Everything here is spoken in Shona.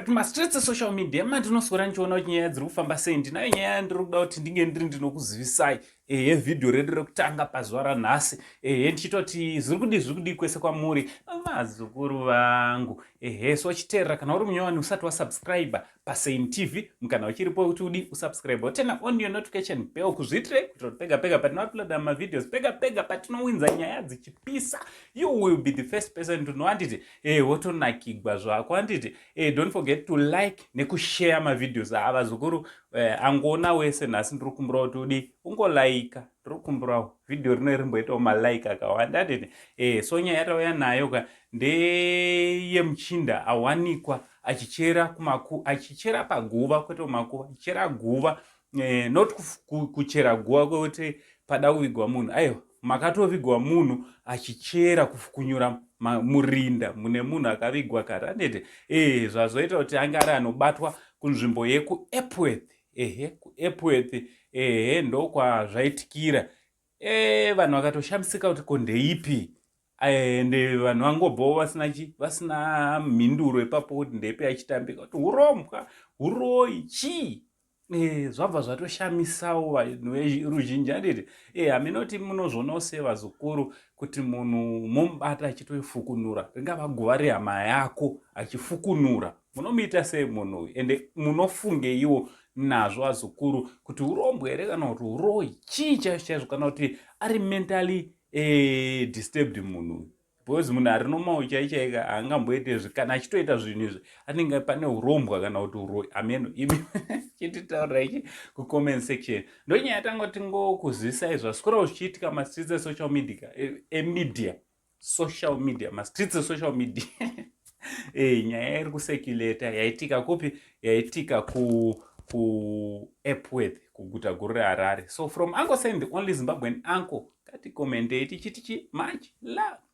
kuti mastreets social media mandinoswera ndichiona kuti nyaya dziri kufamba sei. Ndinayo nyaya ndiri kuda kuti ndinge ndiri ndinokuzivisai vhidhiyo redu rekutanga pazuva ranhasi. Ndichitoti zviri kudi kwese kwamuri vazukuru vangu. So chiteerera kana uri munyowani usati wasubscribe paSane TV, mukana uchiripo kuti udi usubscribe tena on your notification bell kuzviitire kuti pega pega patinouploada mavideos, pega pega patinowinza nyaya dzichipisa, you will be the first person to know. Anditi wotonakigwa zvako. Anditi don't forget to like nekushare mavideos ava zukuru. Angona wese nhasi ndiri kukumbira kuti udi ungolaika, ndiri kukumbirawo video rino rimboitawo malike akawanda. Anditi so nyaya yatauya nayo ndeye muchinda awanikwa achichera paguva, kwete makuva, achichera guva, not kuchera guva kwekuti pada kuvigwa munhu. Aiwa, makatovigwa munhu achichera kufukunyura murinda mune munhu akavigwa kare. Anditi zvazoita kuti anga ari anobatwa kunzvimbo yekuEpworth. kuEpworth ndokwazvaitikira. Vanhu vakatoshamisika kuti kondeipi. Ende vanhu vangobvawo vasina mhinduro ipapo kuti ndeipi achitambika, kuti urombwa, uroi, chii. Zvabva zvatoshamisawo vanhu veruzhinji. Anditi haminoti munozvoonawo sevazukuru kuti munhu momubata achitofukunura, ringava guva rehama yako achifukunura, munomuita sei munhu uyu? Ende munofungeiwo nazvo vazukuru kuti urombwa here kana kuti uroi, chii chaizvo kana kuti ari mentally disturbed munhu. Because munhu ari nomau chaichaika haangamboite kana achitoita zvinhu izvi anenge pane urombwa kana kuti uroi. Ameno imi chititaurira ichi kucomment section. Ndonyaya yatanga tingokuzivisai zvaswerawo zvichiitika mastreets esocial media, social media, mastreets esocial media. Nyaya iri kusekuleta yaitika kupi? Yaitika kuEpworth, kuguta guru reHarare. So from Uncle Sane, the only Zimbabwean uncle, kati komentei tichiti much love.